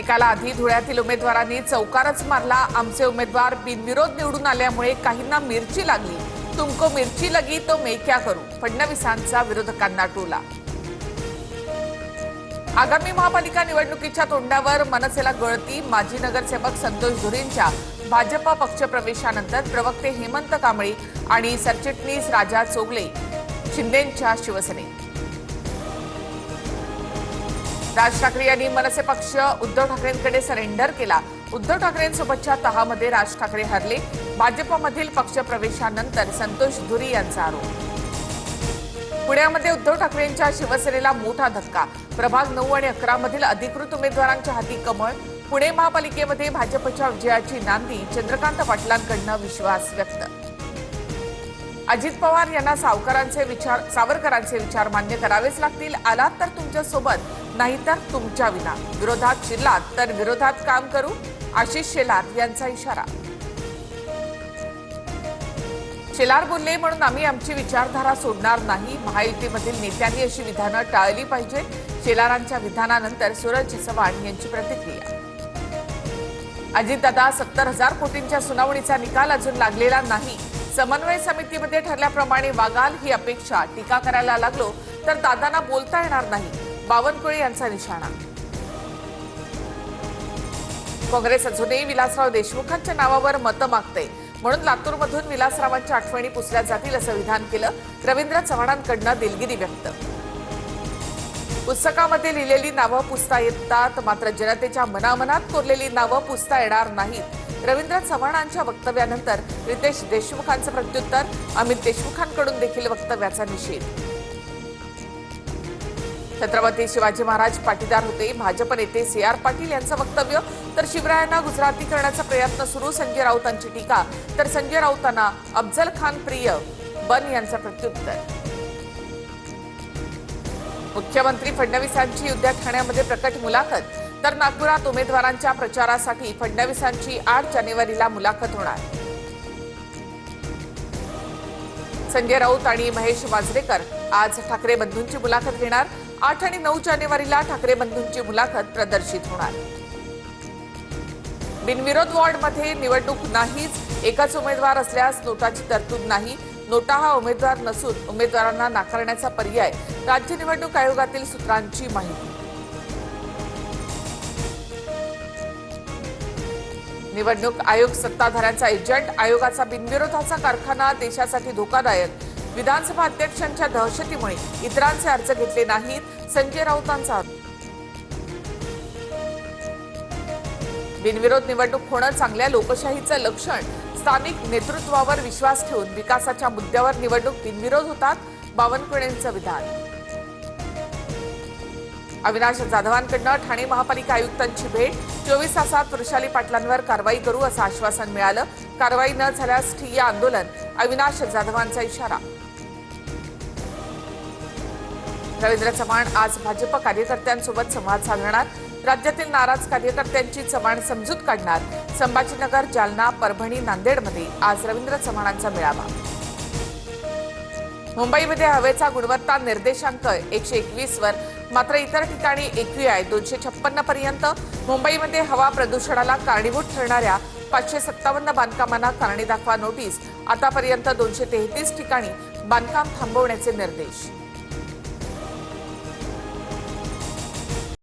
निकालाआधी धुळ्यातील उमेदवारांनी चौकारच मारला। आमचे उमेदवार बिनविरोध निवडून आल्यामुळे काहींना मिरची लागली। तुमको मिरची लगी तो मैं क्या करू, फडणवीसांचा विरोधकांना टोला। आगामी महापालिका निवडणुकीच्या तोंडावर मनसेला गळती। माजी नगरसेवक संतोष धुरेंच्या भाजपा पक्षप्रवेशानंतर प्रवक्ते हेमंत कांबळी आणि सरचिटणीस राजा चोगले शिंदेंच्या शिवसेनेत। राज ठाकरे यांनी मनसे पक्ष उद्धव ठाकरेंकडे सरेंडर केला। उद्धव ठाकरेंसोबतच्या तहामध्ये राज ठाकरे हरले। भाजपमधील पक्षप्रवेशानंतर संतोष धुरी यांचा आरोप। पुण्यामध्ये उद्धव ठाकरेंच्या शिवसेनेला मोठा धक्का। प्रभाग 9 आणि 11 मधील अधिकृत उमेदवारांच्या हाती कमळ। पुणे महापालिकेमध्ये भाजपच्या विजयाची नांदी। चंद्रकांत पाटलांकडून विश्वास व्यक्त। अजित पवार यांना सावरकरांचे विचार मान्य करावेच लागतील। आलात तर तुमच्या सोबत, नाहीतर तुमच्या विना। विरोधात शिरलात तर विरोधात काम करू, आशिष शेलार यांचा इशारा। शेलार बोलले म्हणून आम्ही आमची विचारधारा सोडणार नाही। महायुतीमधील नेत्यांनी अशी विधानं टाळली पाहिजे। शेलारांच्या विधानानंतर सूरज चव्हाण यांची प्रतिक्रिया। अजितदादा 70,000 कोटींच्या सुनावणीचा निकाल अजून लागलेला नाही। समन्वय समितीमध्ये ठरल्याप्रमाणे वागाल ही अपेक्षा। टीका करायला लागलो तर दादांना बोलता येणार नाही, बावनकुळे यांचा निशाणा। काँग्रेस अजूनही विलासराव देशमुखांच्या नावावर मतं मागते, म्हणून लातूरमधून विलासरावांच्या आठवणी पुसल्या जातील असं विधान केलं। रवींद्र चव्हाणांकडून दिलगिरी व्यक्त। पुस्तकामध्ये लिहिलेली नावं पुसता येतात, मात्र जनतेच्या मनामनात कोरलेली नावं पुसता येणार नाहीत। रवींद्र चव्हाणांच्या वक्तव्यानंतर रितेश देशमुखांचं प्रत्युत्तर। अमित देशमुखांकडून देखील वक्तव्याचा निषेध। छत्रपती शिवाजी महाराज पाटीदार होते। भाजप नेते CR पाटील यांचं वक्तव्य। तर शिवरायांना गुजराती करण्याचा प्रयत्न सुरू। संजय राऊतांची टीका। तर संजय राऊतांना अफजल खान प्रिय बन यांचं प्रत्युत्तर। मुख्यमंत्री फडणवीसांची उद्या ठाण्यामध्ये प्रकट मुलाखत। तर नागपुरात उमेदवारांच्या प्रचारासाठी फडणवीसांची 8 जानेवारीला मुलाखत होणार। संजय राऊत आणि महेश वाजरेकर आज ठाकरे बंधूंची मुलाखत घेणार। 8 आणि 9 जानेवारीला ठाकरे बंधूंची मुलाखत प्रदर्शित होणार। बिनविरोध वॉर्डमध्ये निवडणूक नाहीच। एकच उमेदवार असल्यास नोटाची तरतूद नाही। नोटा हा उमेदवार नसून उमेदवारांना नाकारण्याचा पर्याय। राज्य निवडणूक आयोगातील सूत्रांची माहिती। निवडणूक आयोग सत्ताधाऱ्यांचा एजंट। आयोगाचा बिनविरोधाचा कारखाना देशासाठी धोकादायक। विधानसभा अध्यक्षांच्या दहशतीमुळे इतरांचे अर्ज घेतले नाहीत। संजय राऊतांचा आरोप। बिनविरोध निवडणूक होणं चांगल्या लोकशाहीचं लक्षण। स्थानिक नेतृत्वावर विश्वास ठेवून विकासाच्या मुद्द्यावर निवडणूक बिनविरोध होतात। बावनकुळेंचं विधान। अविनाश जाधवांकडून ठाणे महापालिका आयुक्तांची भेट। 24 तासात वृषाली पाटलांवर कारवाई करू असं आश्वासन मिळालं। कारवाई न झाल्यास ठिय्या आंदोलन। अविनाश जाधवांचा इशारा। रवींद्र चव्हाण आज भाजप कार्यकर्त्यांसोबत संवाद साधणार। राज्यातील नाराज कार्यकर्त्यांची चव्हाण समजूत काढणार। संभाजीनगर, जालना, परभणी, नांदेडमध्ये आज रवींद्र चव्हाणांचा मेळावा। मुंबईमध्ये हवेचा गुणवत्ता निर्देशांक 121 वर, मात्र इतर ठिकाणी AQI 256 पर्यंत। मुंबईमध्ये हवा प्रदूषणाला कारणीभूत ठरणाऱ्या 557 बांधकामांना कारणे दाखवा नोटीस। आतापर्यंत 233 ठिकाणी बांधकाम थांबवण्याचे निर्देश।